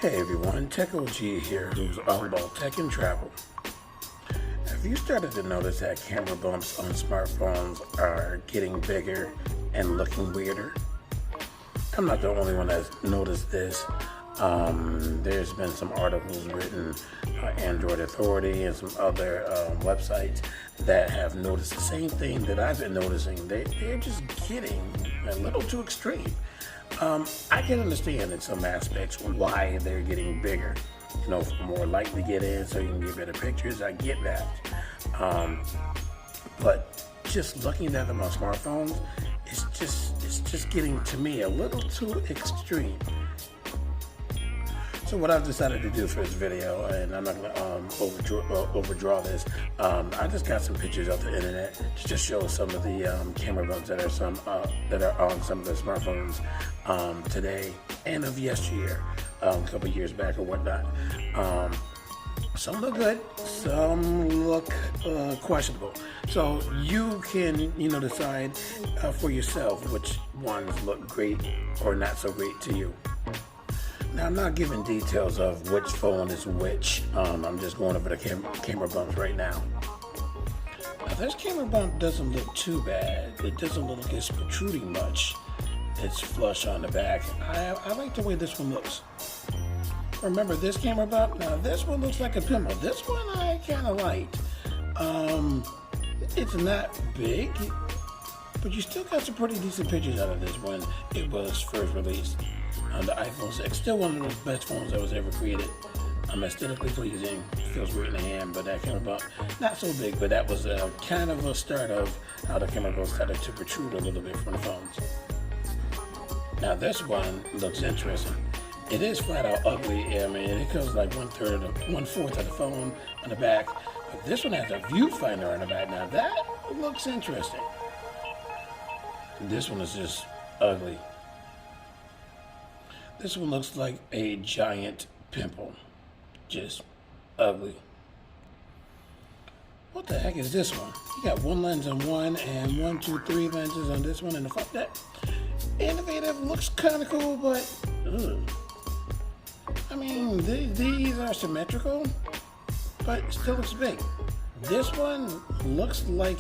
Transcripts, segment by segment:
Hey everyone, Tech OG here, who's all about tech and travel. Have you started to notice that camera bumps on smartphones are getting bigger and looking weirder? I'm not the only one that's noticed this. There's been some articles written by Android Authority and some other websites that have noticed the same thing that I've been noticing. They're just getting a little too extreme. I can understand in some aspects why they're getting bigger. You know, more light to get in so you can get better pictures. I get that. But just looking at them on smartphones, it's just getting, to me, a little too extreme. So what I've decided to do for this video, and I'm not going to overdraw this, I just got some pictures off the internet to just show some of the camera bumps that are on some of the smartphones today and of yesteryear, a couple years back or whatnot. Some look good, some look questionable. So you can, decide for yourself which ones look great or not so great to you. Now, I'm not giving details of which phone is which. I'm just going over the camera bumps right now. Now, this camera bump doesn't look too bad. It doesn't look like it's protruding much. It's flush on the back. I like the way this one looks. Remember this camera bump? Now, this one looks like a pimple. This one I kind of liked. It's not big, but you still got some pretty decent pictures out of this when it was first released. On the iPhone 6, still one of the best phones that was ever created. Aesthetically pleasing, feels great in the hand, but that camera bump, not so big, but that was kind of a start of how the camera bump started to protrude a little bit from the phones. Now this one looks interesting. It is flat out ugly. I mean, it goes like 1/4 of the phone on the back, but this one has a viewfinder on the back. Now that looks interesting. This one is just ugly. This one looks like a giant pimple. Just ugly. What the heck is this one? You got one lens on one and 1, 2, 3 lenses on this one in the front. That innovative, looks kind of cool, but I mean, these are symmetrical, but it still looks big. This one looks like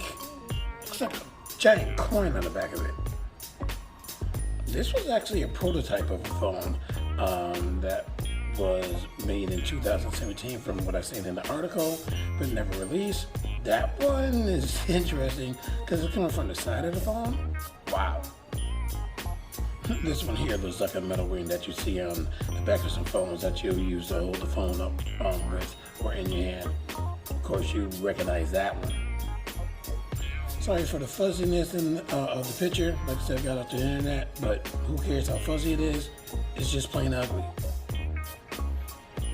a giant coin on the back of it. This was actually a prototype of a phone that was made in 2017 from what I seen in the article, but never released. That one is interesting because it's coming from the side of the phone. Wow. This one here looks like a metal ring that you see on the back of some phones that you'll use to hold the phone up with or in your hand. Of course, you recognize that one. Sorry for the fuzziness of the picture. Like I said, I got off the internet, but who cares how fuzzy it is? It's just plain ugly.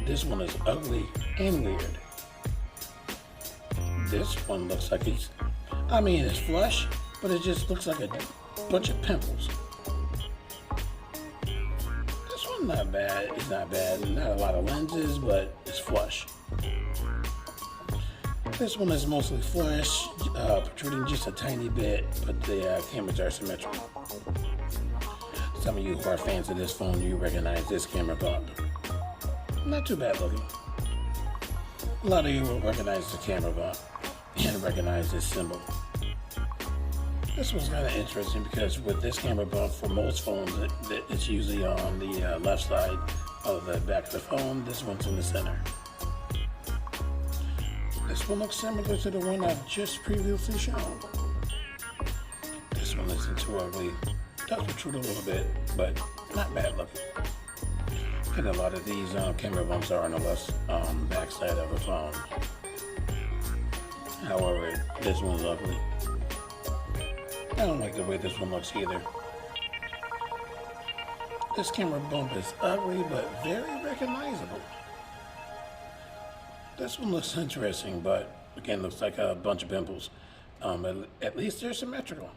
This one is ugly and weird. This one looks like it's flush, but it just looks like a bunch of pimples. This one not bad. It's not bad. Not a lot of lenses, but it's flush. This one is mostly flush, protruding just a tiny bit, but the cameras are symmetrical. Some of you who are fans of this phone, you recognize this camera bump. Not too bad looking. A lot of you will recognize the camera bump and recognize this symbol. This one's kind of interesting because with this camera bump, for most phones, it's usually on the left side of the back of the phone. This one's in the center. This one looks similar to the one I've just previously shown. This one isn't too ugly. Does protrude a little bit, but not bad looking. And a lot of these camera bumps are on the left back side of the phone. However, this one's ugly. I don't like the way this one looks either. This camera bump is ugly, but very recognizable. This one looks interesting, but again, looks like a bunch of pimples. At least they're symmetrical.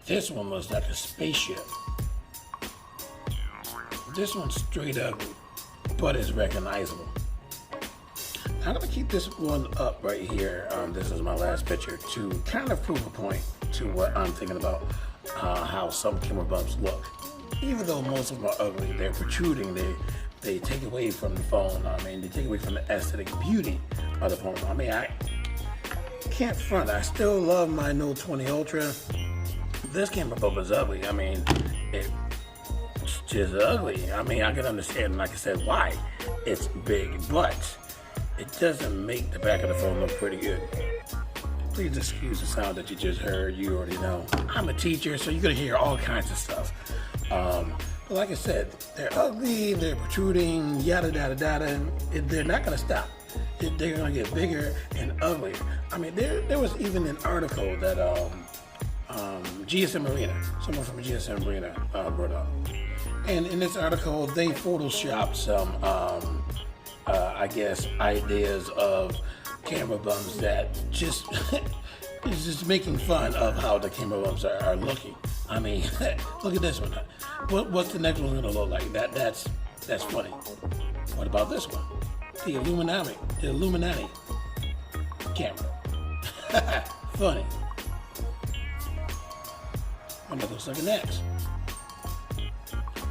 This one looks like a spaceship. This one's straight ugly, but it's recognizable. I'm gonna keep this one up right here. This is my last picture to kind of prove a point to what I'm thinking about how some camera bumps look. even though most of them are ugly, they're protruding. They take away from the phone. I mean, they take away from the aesthetic beauty of the phone. I mean, I can't front. I still love my Note 20 Ultra. This camera bump is ugly. I mean, it's just ugly. I mean, I can understand, like I said, why it's big, but it doesn't make the back of the phone look pretty good. Please excuse the sound that you just heard. You already know. I'm a teacher, so you're going to hear all kinds of stuff. But like I said, they're ugly, they're protruding, yada, yada, yada, and they're not going to stop. They're going to get bigger and uglier. I mean, there was even an article that GSM Marina, someone from GSM Marina brought up. And in this article, they photoshopped some, I guess, ideas of camera bumps that just is just making fun of how the camera bumps are looking. I mean, look at this one. What's the next one gonna look like? That's funny. What about this one? The Illuminati camera. Funny. What about those looking next?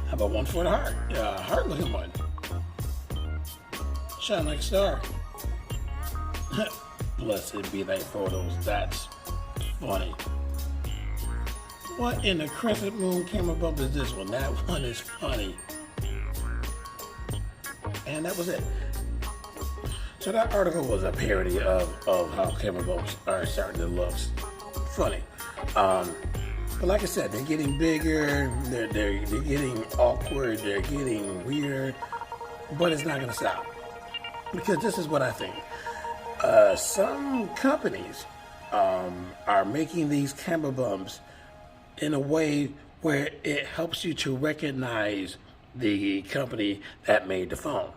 How about one for the heart? Heart looking one. Shine like a star. Blessed be thy photos. That's funny. What in the crescent moon camera bump is this one? That one is funny. And that was it. So that article was a parody of how camera bumps are starting to look funny. But like I said, they're getting bigger, they're getting awkward, they're getting weird, but it's not going to stop. Because this is what I think. Some companies are making these camera bumps in a way where it helps you to recognize the company that made the phone.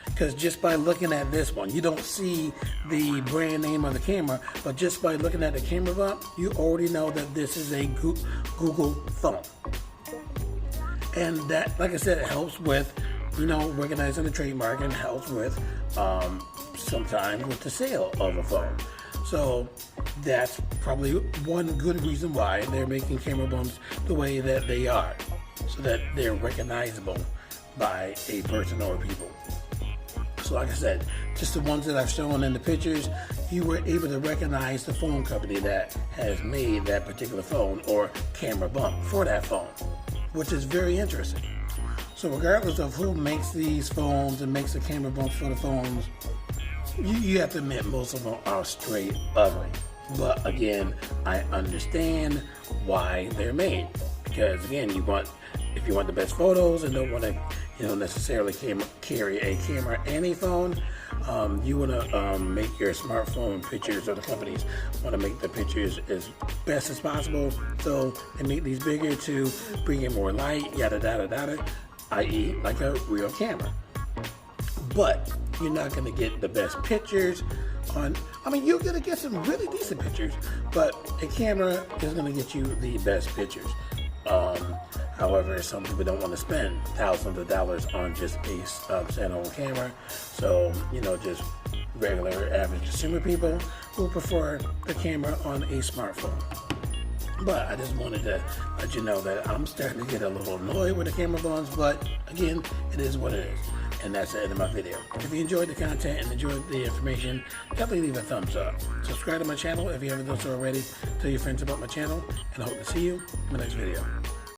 Because just by looking at this one, you don't see the brand name of the camera, but just by looking at the camera bump, you already know that this is a Google phone. And that, like I said, it helps with, recognizing the trademark, and helps with sometimes with the sale of a phone. So that's probably one good reason why they're making camera bumps the way that they are, so that they're recognizable by a person or people. So like I said, just the ones that I've shown in the pictures, you were able to recognize the phone company that has made that particular phone or camera bump for that phone, which is very interesting. So regardless of who makes these phones and makes the camera bumps for the phones, you have to admit most of them are straight ugly. But again, I understand why they're made. Because again, if you want the best photos and don't want to necessarily carry a camera and a phone, you want to make your smartphone pictures, or the companies want to make the pictures as best as possible. So they make these bigger to bring in more light, yada yada yada, i.e. like a real camera. But you're not going to get the best pictures you're going to get some really decent pictures, but a camera is going to get you the best pictures. However, some people don't want to spend thousands of dollars on just a standalone camera. So, just regular average consumer people who prefer the camera on a smartphone. But I just wanted to let you know that I'm starting to get a little annoyed with the camera bumps, but again, it is what it is. And that's the end of my video. If you enjoyed the content and enjoyed the information, definitely leave a thumbs up. Subscribe to my channel if you haven't done so already. Tell your friends about my channel, and I hope to see you in my next video.